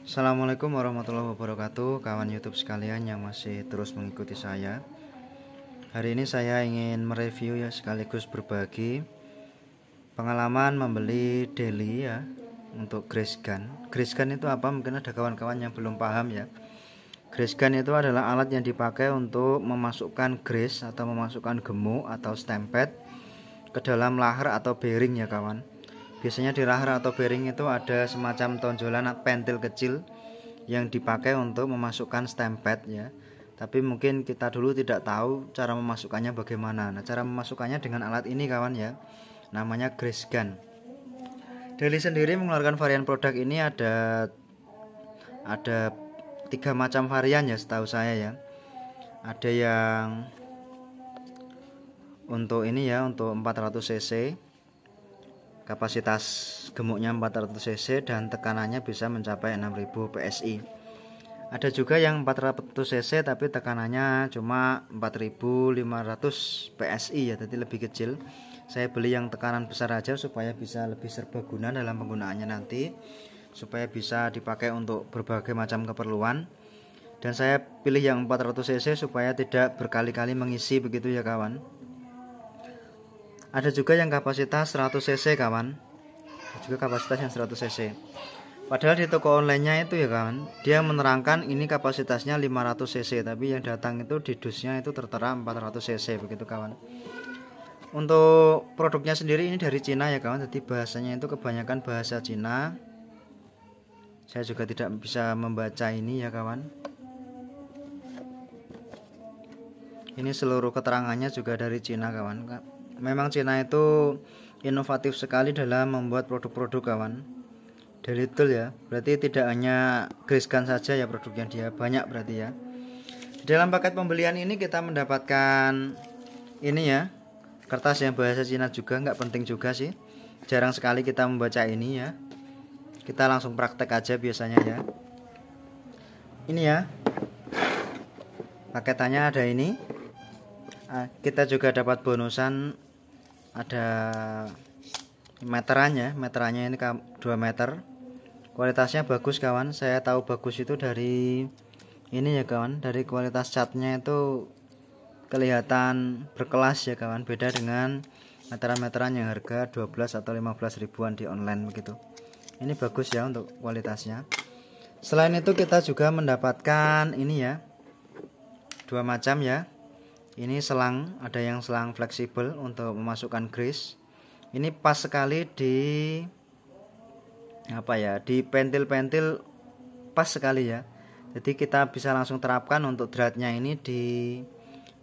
Assalamualaikum warahmatullahi wabarakatuh, kawan YouTube sekalian yang masih terus mengikuti saya. Hari ini saya ingin mereview ya, sekaligus berbagi pengalaman membeli daily ya untuk grease gun. Grease gun itu apa? Mungkin ada kawan-kawan yang belum paham ya. Grease gun itu adalah alat yang dipakai untuk memasukkan grease atau memasukkan gemuk atau stemped ke dalam lahar atau bearing ya kawan. Biasanya di lahar atau bearing itu ada semacam tonjolan pentil kecil yang dipakai untuk memasukkan stemped ya. Tapi mungkin kita dulu tidak tahu cara memasukkannya bagaimana. Nah, cara memasukkannya dengan alat ini kawan ya. Namanya grease gun. Daily sendiri mengeluarkan varian produk ini ada 3 macam varian ya setahu saya ya. Ada yang untuk ini ya, untuk 400 cc. Kapasitas gemuknya 400 cc dan tekanannya bisa mencapai 6000 PSI. Ada juga yang 400 cc tapi tekanannya cuma 4500 PSI ya, jadi lebih kecil. Saya beli yang tekanan besar aja supaya bisa lebih serbaguna dalam penggunaannya nanti, supaya bisa dipakai untuk berbagai macam keperluan. Dan saya pilih yang 400 cc supaya tidak berkali-kali mengisi begitu ya kawan. Ada juga yang kapasitas 100 cc kawan, juga kapasitas yang 100 cc. Padahal di toko online-nya itu ya kawan, dia menerangkan ini kapasitasnya 500 cc, tapi yang datang itu di dusnya itu tertera 400 cc begitu kawan. Untuk produknya sendiri ini dari Cina ya kawan, jadi bahasanya itu kebanyakan bahasa Cina. Saya juga tidak bisa membaca ini ya kawan. Ini seluruh keterangannya juga dari Cina kawan. Memang Cina itu inovatif sekali dalam membuat produk-produk kawan. Dari tool ya, berarti tidak hanya grease gun saja ya produknya, dia banyak berarti ya. Di dalam paket pembelian ini kita mendapatkan ini ya, kertas yang bahasa Cina juga, nggak penting juga sih. Jarang sekali kita membaca ini ya. Kita langsung praktek aja biasanya ya. Ini ya, paketannya ada ini. Kita juga dapat bonusan, ada meterannya ini 2 meter. Kualitasnya bagus kawan, saya tahu bagus itu dari ini ya kawan, dari kualitas catnya itu kelihatan berkelas ya kawan, beda dengan meteran-meteran yang harga 12 atau 15 ribuan di online begitu. Ini bagus ya untuk kualitasnya. Selain itu kita juga mendapatkan ini ya, 2 macam ya. Ini selang, ada yang selang fleksibel untuk memasukkan grease. Ini pas sekali di di pentil-pentil, pas sekali ya. Jadi kita bisa langsung terapkan untuk dratnya ini di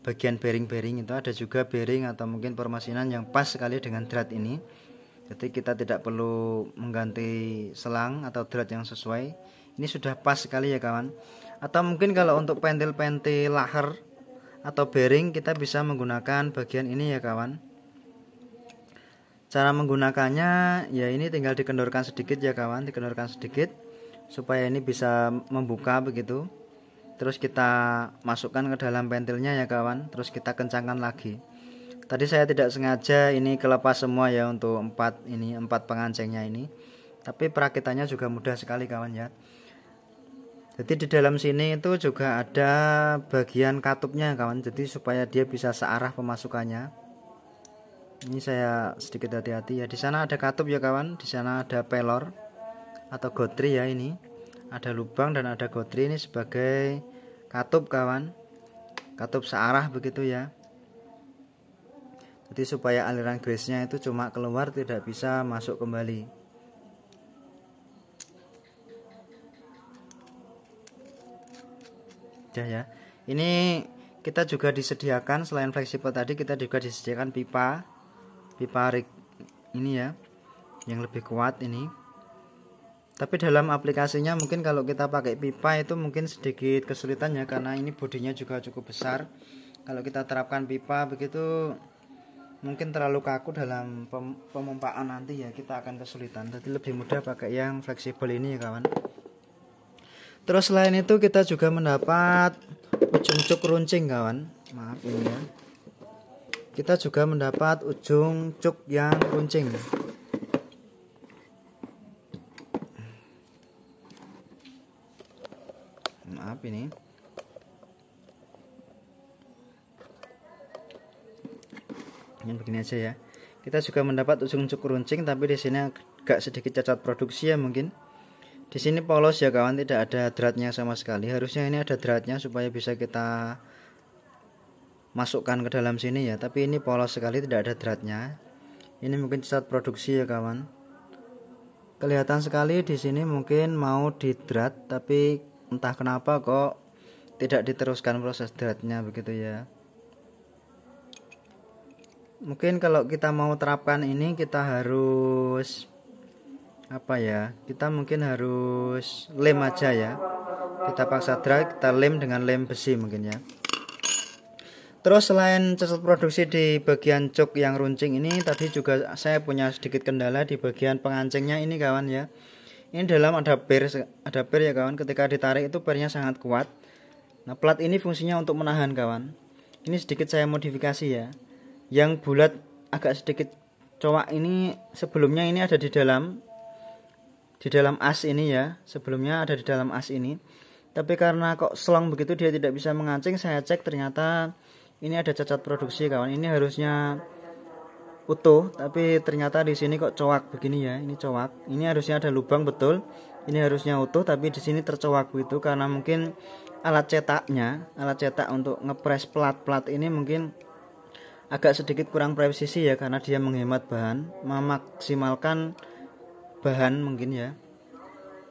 bagian bearing-bearing itu. Ada juga bearing atau mungkin permesinan yang pas sekali dengan drat ini. Jadi kita tidak perlu mengganti selang atau drat yang sesuai. Ini sudah pas sekali ya kawan. Atau mungkin kalau untuk pentil-pentil lahar atau bearing kita bisa menggunakan bagian ini ya kawan. Cara menggunakannya ya ini tinggal dikendorkan sedikit ya kawan, dikendorkan sedikit supaya ini bisa membuka begitu. Terus kita masukkan ke dalam pentilnya ya kawan, terus kita kencangkan lagi. Tadi saya tidak sengaja ini kelepas semua ya untuk 4 pengancengnya ini. Tapi perakitannya juga mudah sekali kawan ya. Jadi di dalam sini itu juga ada bagian katupnya kawan, jadi supaya dia bisa searah pemasukannya. Ini saya sedikit hati-hati ya. Di sana ada katup ya kawan, di sana ada pelor atau gotri ya ini. Ada lubang dan ada gotri, ini sebagai katup kawan. Katup searah begitu ya. Jadi supaya aliran grease-nya itu cuma keluar, tidak bisa masuk kembali. Ya, ini kita juga disediakan selain fleksibel tadi, kita juga disediakan pipa rig ini ya, yang lebih kuat ini. Tapi dalam aplikasinya mungkin kalau kita pakai pipa itu mungkin sedikit kesulitan ya, karena ini bodinya juga cukup besar. Kalau kita terapkan pipa begitu mungkin terlalu kaku dalam pemompaan nanti ya, kita akan kesulitan. Jadi lebih mudah pakai yang fleksibel ini ya kawan. Terus selain itu kita juga mendapat ujung cuk runcing kawan. Maaf ini ya. Kita juga mendapat ujung cuk yang runcing. maaf ini. Ini begini aja ya. Kita juga mendapat ujung cukur runcing, tapi di sini agak sedikit cacat produksi ya mungkin. Di sini polos ya kawan, tidak ada dratnya sama sekali. Harusnya ini ada dratnya supaya bisa kita masukkan ke dalam sini ya, tapi ini polos sekali, tidak ada dratnya. Ini mungkin cacat produksi ya kawan. Kelihatan sekali di sini mungkin mau di drat, tapi entah kenapa kok tidak diteruskan proses dratnya begitu ya. Mungkin kalau kita mau terapkan ini kita harus apa ya? Kita mungkin harus lem aja ya. Kita paksa drat, kita lem dengan lem besi mungkin ya. Terus selain cacat produksi di bagian cuk yang runcing ini, tadi juga saya punya sedikit kendala di bagian pengancingnya ini kawan ya. Ini dalam ada per ya kawan, ketika ditarik itu pernya sangat kuat. Nah plat ini fungsinya untuk menahan kawan. Ini sedikit saya modifikasi ya. Yang bulat agak sedikit cowak ini sebelumnya ini ada di dalam as ini ya. Sebelumnya ada di dalam as ini. Tapi karena kok selong begitu dia tidak bisa mengancing, saya cek ternyata ini ada cacat produksi kawan. Ini harusnya utuh, tapi ternyata di sini kok cowak begini ya. Ini cowak. Ini harusnya ada lubang betul. Ini harusnya utuh, tapi di sini tercowak begitu karena mungkin alat cetak untuk ngepres plat ini mungkin agak sedikit kurang presisi ya, karena dia menghemat bahan, memaksimalkan bahan mungkin ya.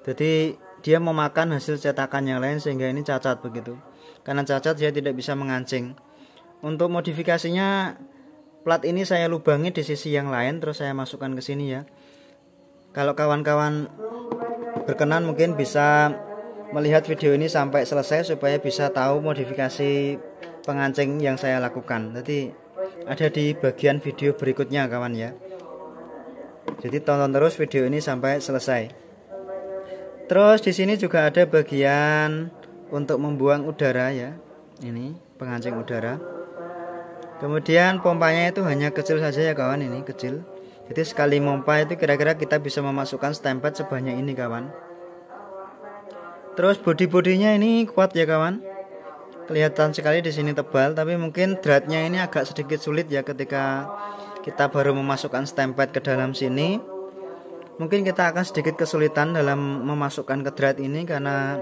Jadi dia memakan hasil cetakan yang lain sehingga ini cacat begitu. Karena cacat dia tidak bisa mengancing. Untuk modifikasinya plat ini saya lubangi di sisi yang lain, terus saya masukkan ke sini ya. Kalau kawan-kawan berkenan mungkin bisa melihat video ini sampai selesai supaya bisa tahu modifikasi pengancing yang saya lakukan. Jadi ada di bagian video berikutnya kawan ya. Jadi tonton terus video ini sampai selesai. Terus di sini juga ada bagian untuk membuang udara ya. Ini pengancing udara. Kemudian pompanya itu hanya kecil saja ya kawan, ini kecil. Jadi sekali pompa itu kira-kira kita bisa memasukkan stempet sebanyak ini kawan. Terus bodi-bodinya ini kuat ya kawan. Kelihatan sekali di sini tebal, tapi mungkin dratnya ini agak sedikit sulit ya ketika kita baru memasukkan stempet ke dalam sini. Mungkin kita akan sedikit kesulitan dalam memasukkan ke drat ini karena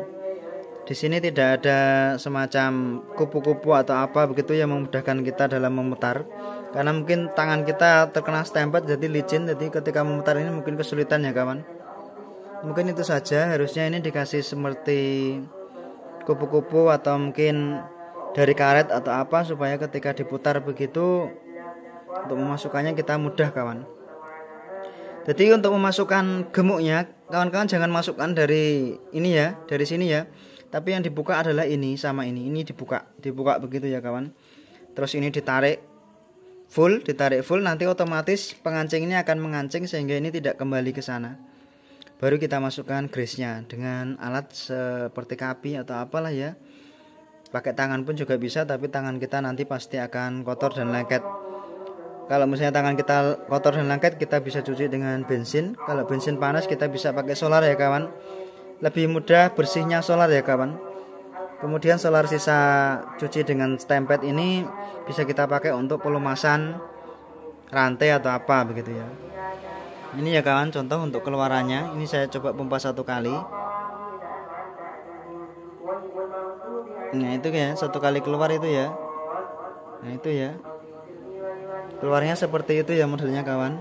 di sini tidak ada semacam kupu-kupu atau apa begitu yang memudahkan kita dalam memutar. Karena mungkin tangan kita terkena stempet jadi licin, jadi ketika memutar ini mungkin kesulitan ya kawan. Mungkin itu saja, harusnya ini dikasih seperti kupu-kupu atau mungkin dari karet atau apa supaya ketika diputar begitu untuk memasukkannya kita mudah kawan. Jadi untuk memasukkan gemuknya kawan-kawan jangan masukkan dari ini ya, dari sini ya. Tapi yang dibuka adalah ini sama ini dibuka begitu ya kawan. Terus ini ditarik full, nanti otomatis pengancing ini akan mengancing sehingga ini tidak kembali ke sana. Baru kita masukkan grease-nya dengan alat seperti kapi atau apalah ya. Pakai tangan pun juga bisa, tapi tangan kita nanti pasti akan kotor dan lengket. Kalau misalnya tangan kita kotor dan lengket, kita bisa cuci dengan bensin. Kalau bensin panas kita bisa pakai solar ya kawan. Lebih mudah bersihnya solar ya kawan. Kemudian solar sisa cuci dengan stempet ini bisa kita pakai untuk pelumasan rantai atau apa begitu ya. Ini ya kawan contoh untuk keluarannya. Ini saya coba pompa 1 kali. Nah itu ya, 1 kali keluar itu ya. Nah itu ya, keluarnya seperti itu ya modelnya kawan.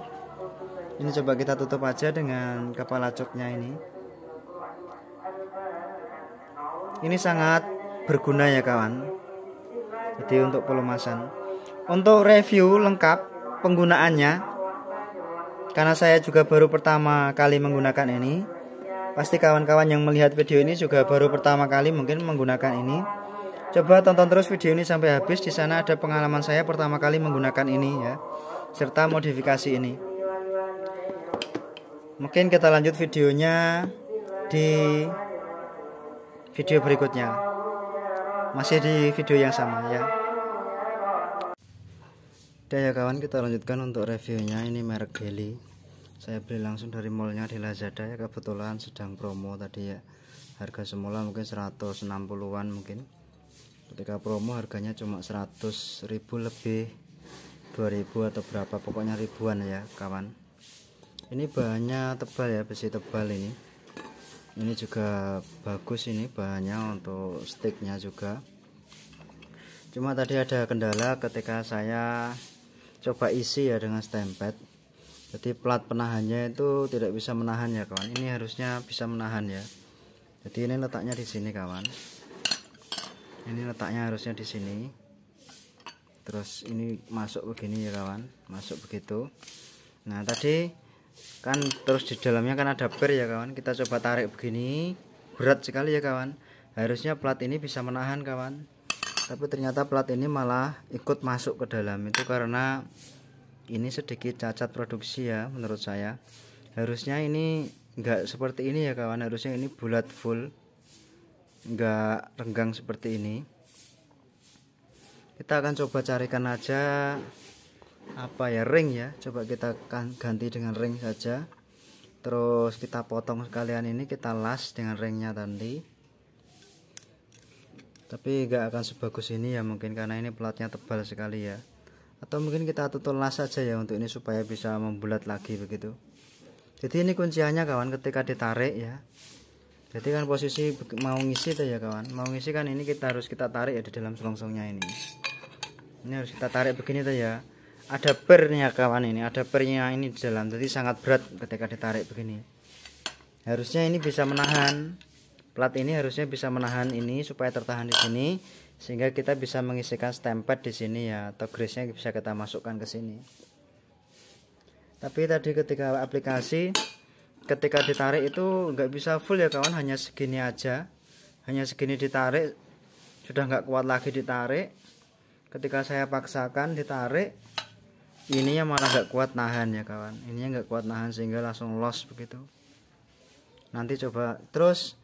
Ini coba kita tutup aja dengan kepala coknya ini. Ini sangat berguna ya kawan. Jadi untuk pelumasan. Untuk review lengkap penggunaannya, karena saya juga baru pertama kali menggunakan ini, pasti kawan-kawan yang melihat video ini juga baru pertama kali mungkin menggunakan ini. Coba tonton terus video ini sampai habis. Di sana ada pengalaman saya pertama kali menggunakan ini ya, serta modifikasi ini. Mungkin kita lanjut videonya di video berikutnya, masih di video yang sama ya. Oke ya kawan, kita lanjutkan untuk reviewnya. Ini merek Belly, saya beli langsung dari mallnya di Lazada ya, kebetulan sedang promo tadi ya. harga semula mungkin 160-an, mungkin ketika promo harganya cuma 100.000 lebih, 2000 atau berapa, pokoknya ribuan ya kawan. Ini bahannya tebal ya, besi tebal ini juga bagus, ini bahannya untuk sticknya juga. Cuma tadi ada kendala ketika saya coba isi ya dengan stempet, jadi plat penahannya itu tidak bisa menahan ya kawan. Ini harusnya bisa menahan ya. Jadi ini letaknya di sini kawan, ini letaknya harusnya di sini. Terus ini masuk begini ya kawan, masuk begitu. Nah tadi kan terus di dalamnya kan ada per ya kawan, kita coba tarik begini, berat sekali ya kawan. Harusnya plat ini bisa menahan kawan, tapi ternyata plat ini malah ikut masuk ke dalam. Itu karena ini sedikit cacat produksi ya menurut saya. Harusnya ini enggak seperti ini ya kawan, harusnya ini bulat full, enggak renggang seperti ini. Kita akan coba carikan aja apa ya, ring ya, coba kita ganti dengan ring saja. Terus kita potong sekalian ini, kita las dengan ringnya tadi. Tapi enggak akan sebagus ini ya mungkin, karena ini platnya tebal sekali ya. Atau mungkin kita tutul las saja ya untuk ini supaya bisa membulat lagi begitu. Jadi ini kunciannya kawan, ketika ditarik ya. Jadi kan posisi mau ngisi tuh ya kawan, mau ngisi kan ini kita harus kita tarik ya di dalam selongsongnya ini. Ini harus kita tarik begini tuh ya. Ada pernya kawan, ini ada pernya ini di dalam, jadi sangat berat ketika ditarik begini. Harusnya ini bisa menahan, plat ini harusnya bisa menahan ini supaya tertahan di sini, sehingga kita bisa mengisikan stempet di sini ya, atau grease-nya bisa kita masukkan ke sini. Tapi tadi ketika aplikasi, ketika ditarik itu nggak bisa full ya kawan, hanya segini aja, hanya segini ditarik, sudah nggak kuat lagi ditarik. Ketika saya paksakan ditarik, ininya malah nggak kuat nahan ya kawan, ininya nggak kuat nahan sehingga langsung loss begitu. Nanti coba terus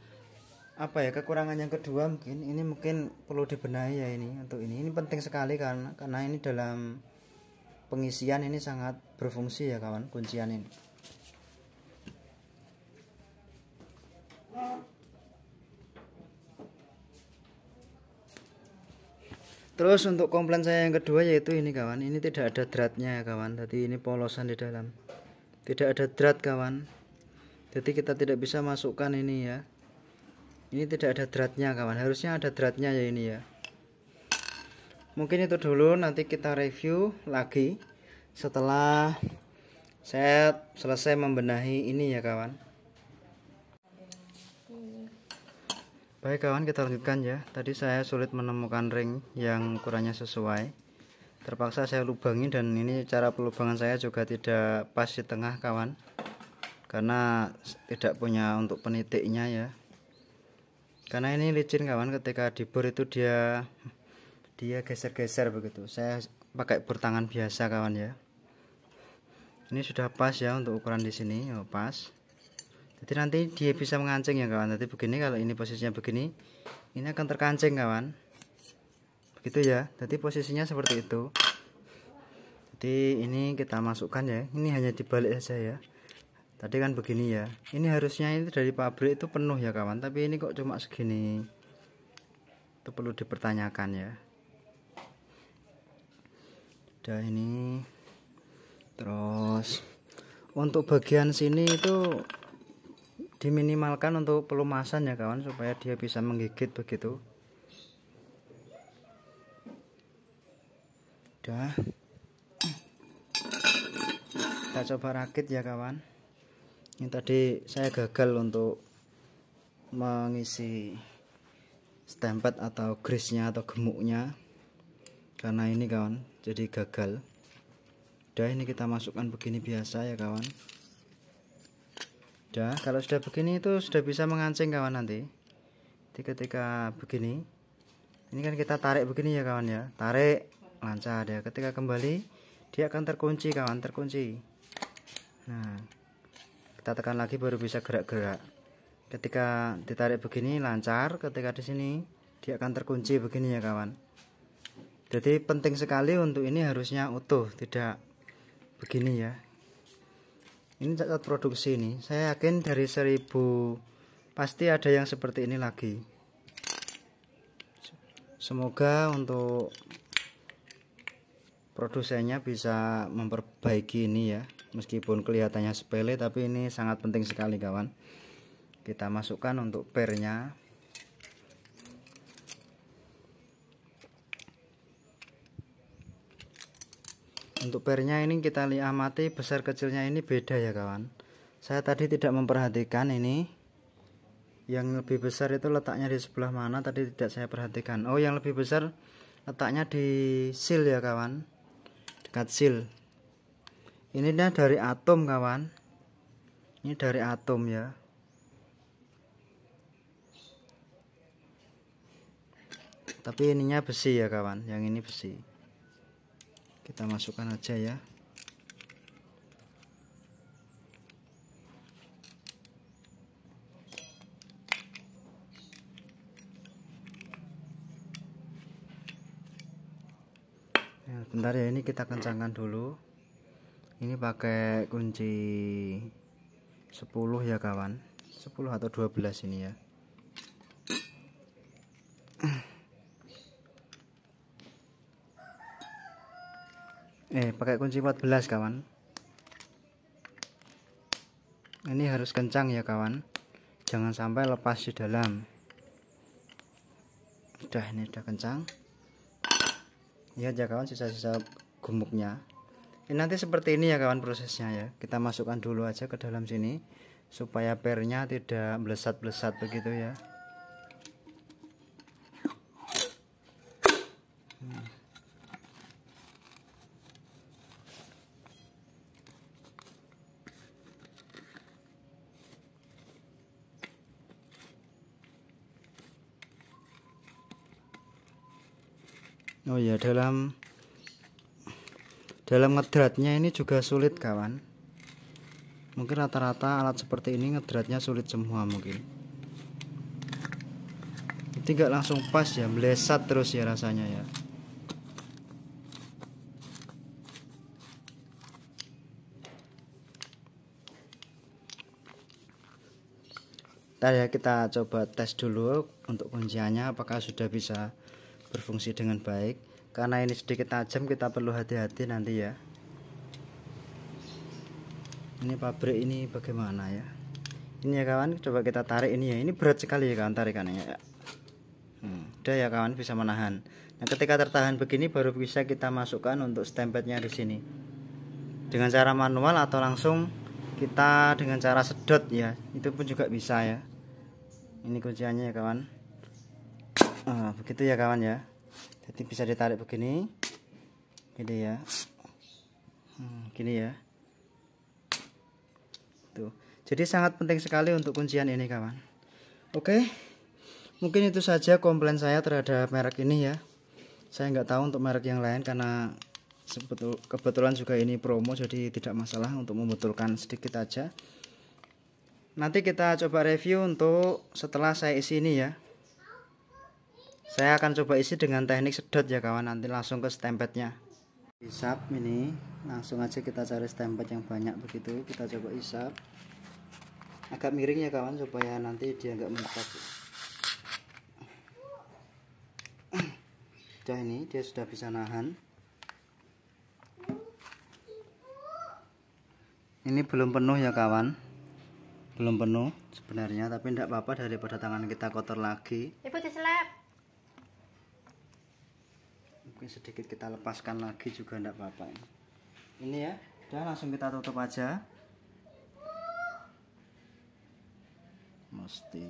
apa ya, kekurangan yang kedua mungkin ini mungkin perlu dibenahi ya ini. Untuk ini penting sekali karena ini dalam pengisian ini sangat berfungsi ya kawan, kuncian ini. Terus untuk komplain saya yang kedua yaitu ini kawan, ini tidak ada dratnya ya kawan. Jadi ini polosan di dalam, tidak ada drat kawan. Jadi kita tidak bisa masukkan ini ya. Ini tidak ada dratnya kawan, harusnya ada dratnya ya ini ya. Mungkin itu dulu, nanti kita review lagi setelah saya selesai membenahi ini ya kawan. Baik kawan, kita lanjutkan ya. Tadi saya sulit menemukan ring yang ukurannya sesuai, terpaksa saya lubangi, dan ini cara pelubangan saya juga tidak pas di tengah kawan, karena tidak punya untuk penitiknya ya. Karena ini licin kawan, ketika dibor itu dia geser-geser begitu. Saya pakai bor tangan biasa kawan ya. Ini sudah pas ya untuk ukuran di sini, oh, pas. Jadi nanti dia bisa mengancing ya kawan. Jadi begini, kalau ini posisinya begini, ini akan terkancing kawan. Begitu ya. Jadi posisinya seperti itu. Jadi ini kita masukkan ya. Ini hanya dibalik saja ya. Tadi kan begini ya. Ini harusnya ini dari pabrik itu penuh ya kawan. Tapi ini kok cuma segini. Itu perlu dipertanyakan ya. Udah ini. Terus untuk bagian sini itu diminimalkan untuk pelumasan ya kawan, supaya dia bisa menggigit begitu. Udah, kita coba rakit ya kawan. Ini tadi saya gagal untuk mengisi stempet atau grease-nya atau gemuknya, karena ini kawan, jadi gagal. Udah, ini kita masukkan begini biasa ya kawan. Udah, kalau sudah begini itu sudah bisa mengancing kawan nanti. Jadi ketika begini, ini kan kita tarik begini ya kawan ya, tarik lancar ya. Ketika kembali dia akan terkunci kawan, terkunci. Nah, kita tekan lagi baru bisa gerak-gerak. Ketika ditarik begini lancar, ketika di sini dia akan terkunci begini ya kawan. Jadi penting sekali untuk ini harusnya utuh, tidak begini ya. Ini cacat produksi ini, saya yakin dari 1000 pasti ada yang seperti ini lagi. Semoga untuk produsennya bisa memperbaiki ini ya, meskipun kelihatannya sepele tapi ini sangat penting sekali kawan. Kita masukkan untuk pernya. Untuk pernya ini kita amati besar kecilnya ini beda ya kawan. Saya tadi tidak memperhatikan ini. Yang lebih besar itu letaknya di sebelah mana tadi tidak saya perhatikan. Oh, yang lebih besar letaknya di seal ya kawan. Dekat seal. Ini dari atom kawan. Ini dari atom ya. Tapi ininya besi ya kawan. Yang ini besi. Kita masukkan aja ya. Bentar ya, ini kita kencangkan dulu. Ini pakai kunci 10 ya kawan. 10 atau 12 ini ya. Pakai kunci 14 kawan. Ini harus kencang ya kawan. Jangan sampai lepas di dalam. Ini udah kencang. Lihat ya kawan, sisa-sisa gemuknya. Ini nanti seperti ini ya kawan prosesnya ya. Kita masukkan dulu aja ke dalam sini supaya pernya tidak melesat-melesat begitu ya. Oh ya, dalam ngedratnya ini juga sulit kawan. Mungkin rata-rata alat seperti ini ngedratnya sulit semua mungkin. Jadi nggak langsung pas ya, melesat terus ya rasanya ya. Ntar ya kita coba tes dulu untuk kunciannya apakah sudah bisa berfungsi dengan baik. Karena ini sedikit tajam kita perlu hati-hati nanti ya. Ini pabrik ini bagaimana ya. Ini ya kawan, coba kita tarik ini ya. Ini berat sekali ya kawan tarikannya ya. Udah ya kawan, bisa menahan. Nah ketika tertahan begini baru bisa kita masukkan untuk stempetnya di sini. Dengan cara manual atau langsung kita dengan cara sedot ya. Itu pun juga bisa ya. Ini kunciannya ya kawan. Begitu ya kawan ya. Jadi bisa ditarik begini, gini ya, gini ya. Tuh. Jadi sangat penting sekali untuk kuncian ini kawan. Oke, mungkin itu saja komplain saya terhadap merek ini ya. Saya nggak tahu untuk merek yang lain karena kebetulan juga ini promo, jadi tidak masalah untuk membetulkan sedikit aja. Nanti kita coba review untuk setelah saya isi ini ya. Saya akan coba isi dengan teknik sedot ya kawan, nanti langsung ke stempetnya. Isap ini, langsung aja kita cari stempet yang banyak begitu, kita coba isap. Agak miring ya kawan supaya nanti dia nggak mendekat. Udah, ini dia sudah bisa nahan. Ini belum penuh ya kawan, belum penuh sebenarnya, tapi tidak apa-apa daripada tangan kita kotor lagi. Ibu diselap. Mungkin sedikit kita lepaskan lagi juga tidak apa-apa. Ini ya, udah langsung kita tutup aja. Mesti.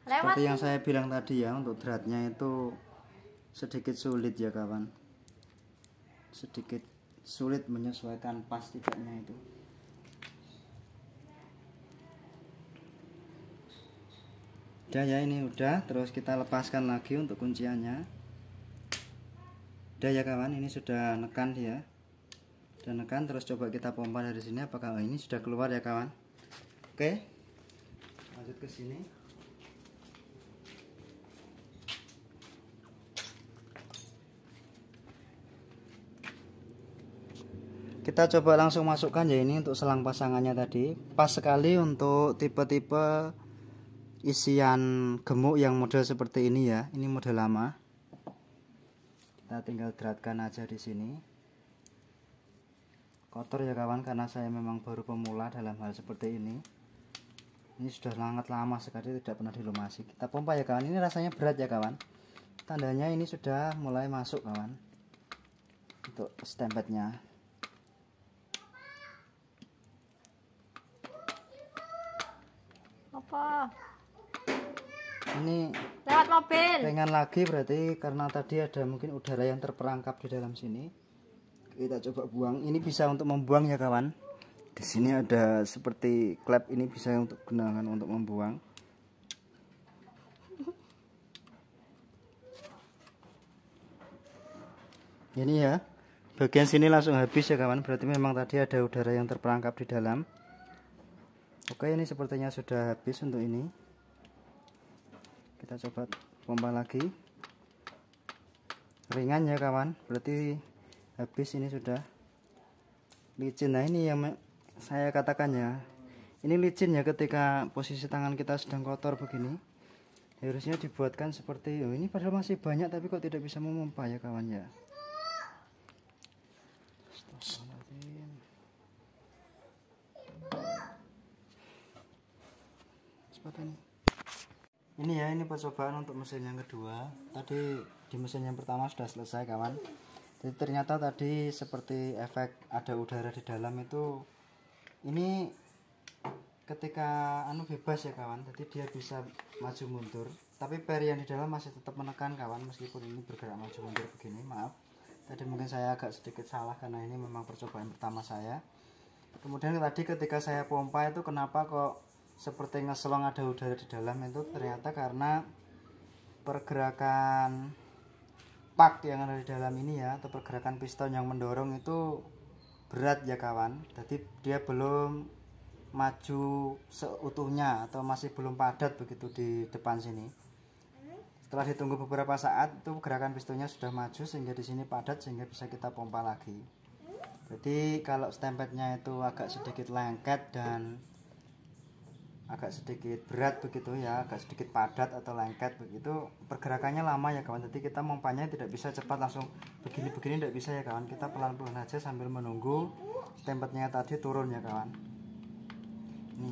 Seperti yang saya bilang tadi ya, untuk dratnya itu sedikit sulit ya kawan. Sedikit sulit menyesuaikan pas tidaknya itu. Udah ya, ini udah, terus kita lepaskan lagi untuk kunciannya. Udah ya kawan, ini sudah nekan dia. Sudah nekan, terus coba kita pompa dari sini apakah ini sudah keluar ya kawan. Oke. Lanjut ke sini. Kita coba langsung masukkan ya, ini untuk selang pasangannya tadi. Pas sekali untuk tipe-tipe isian gemuk yang model seperti ini ya. Ini model lama. Kita tinggal dratkan aja di sini. Kotor ya kawan, karena saya memang baru pemula dalam hal seperti ini. Ini sudah sangat lama sekali tidak pernah dilumasi. Kita pompa ya kawan. Ini rasanya berat ya kawan. Tandanya ini sudah mulai masuk kawan. Untuk stempetnya. Apa? Ini Lewat mobil. pengen lagi berarti, karena tadi ada mungkin udara yang terperangkap di dalam sini. Kita coba buang. Ini bisa untuk membuang ya kawan. Di sini ada seperti klep, ini bisa untuk gunakan untuk membuang. Ini ya. Bagian sini langsung habis ya kawan. Berarti memang tadi ada udara yang terperangkap di dalam. Oke, ini sepertinya sudah habis untuk ini. Kita coba pompa lagi. Ringan ya kawan, berarti habis, ini sudah licin. Nah ini yang saya katakan ya, ini licin ya ketika posisi tangan kita sedang kotor begini. Harusnya dibuatkan seperti ini, padahal masih banyak tapi kok tidak bisa memompa ya kawan ya. Ini ya, ini percobaan untuk mesin yang kedua. Tadi di mesin yang pertama sudah selesai kawan. Jadi ternyata tadi seperti efek ada udara di dalam itu, ini ketika bebas ya kawan. Jadi dia bisa maju mundur, tapi per yang di dalam masih tetap menekan kawan, meskipun ini bergerak maju mundur begini. Maaf, tadi mungkin saya agak sedikit salah karena ini memang percobaan pertama saya. Kemudian tadi ketika saya pompa itu kenapa kok seperti ngeselong ada udara di dalam, itu ternyata karena pergerakan pak yang ada di dalam ini ya, atau pergerakan piston yang mendorong itu berat ya kawan. Jadi dia belum maju seutuhnya atau masih belum padat begitu di depan sini. Setelah ditunggu beberapa saat itu gerakan pistonnya sudah maju sehingga di sini padat, sehingga bisa kita pompa lagi. Jadi kalau stempetnya itu agak sedikit lengket dan agak sedikit berat begitu ya, agak sedikit padat atau lengket begitu, pergerakannya lama ya kawan. Jadi kita pompanya tidak bisa cepat langsung begini-begini, tidak bisa ya kawan. Kita pelan-pelan aja sambil menunggu stempetnya tadi turun ya kawan. Ini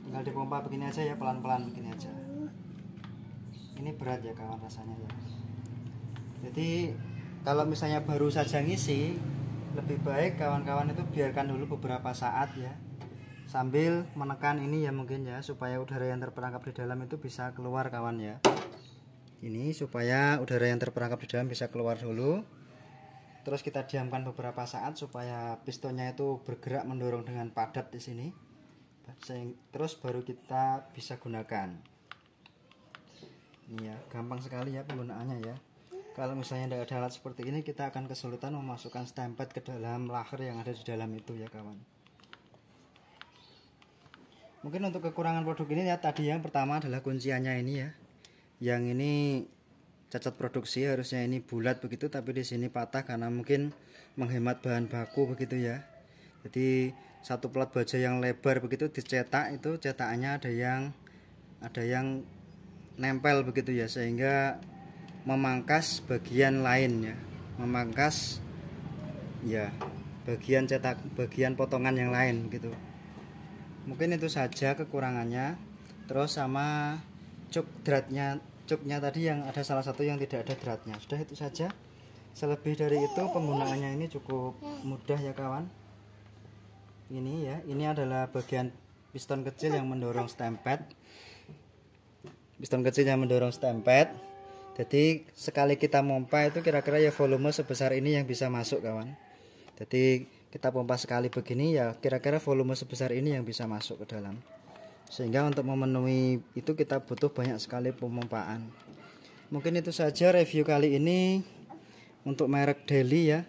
tinggal dipompa begini aja ya, pelan-pelan begini aja. Ini berat ya kawan rasanya ya. Jadi kalau misalnya baru saja ngisi, lebih baik kawan-kawan itu biarkan dulu beberapa saat ya, sambil menekan ini ya mungkin ya, supaya udara yang terperangkap di dalam itu bisa keluar kawan ya. Ini supaya udara yang terperangkap di dalam bisa keluar dulu. Terus kita diamkan beberapa saat supaya pistonnya itu bergerak mendorong dengan padat di sini. Terus baru kita bisa gunakan. Ini ya, gampang sekali ya penggunaannya ya. Kalau misalnya tidak ada alat seperti ini, kita akan kesulitan memasukkan stempet ke dalam laher yang ada di dalam itu ya kawan. Mungkin untuk kekurangan produk ini ya, tadi yang pertama adalah kunciannya ini ya. Yang ini cacat produksi, harusnya ini bulat begitu, tapi di sini patah karena mungkin menghemat bahan baku begitu ya. Jadi satu plat baja yang lebar begitu dicetak, itu cetakannya ada yang nempel begitu ya, sehingga memangkas bagian lain ya, memangkas ya bagian cetak, bagian potongan yang lain gitu. Mungkin itu saja kekurangannya. Terus sama cuknya tadi yang ada salah satu yang tidak ada dratnya. Sudah itu saja. Selebih dari itu penggunaannya ini cukup mudah ya kawan. Ini ya, ini adalah bagian piston kecil yang mendorong stempet. Piston kecil yang mendorong stempet. Jadi sekali kita pompa itu kira-kira ya volume sebesar ini yang bisa masuk kawan. Jadi kita pompa sekali begini ya, kira-kira volume sebesar ini yang bisa masuk ke dalam. Sehingga untuk memenuhi itu kita butuh banyak sekali pemompaan. Mungkin itu saja review kali ini untuk merek Daily ya,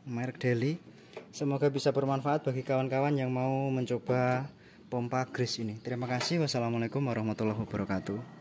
merek Daily. Semoga bisa bermanfaat bagi kawan-kawan yang mau mencoba pompa grease ini. Terima kasih. Wassalamualaikum warahmatullahi wabarakatuh.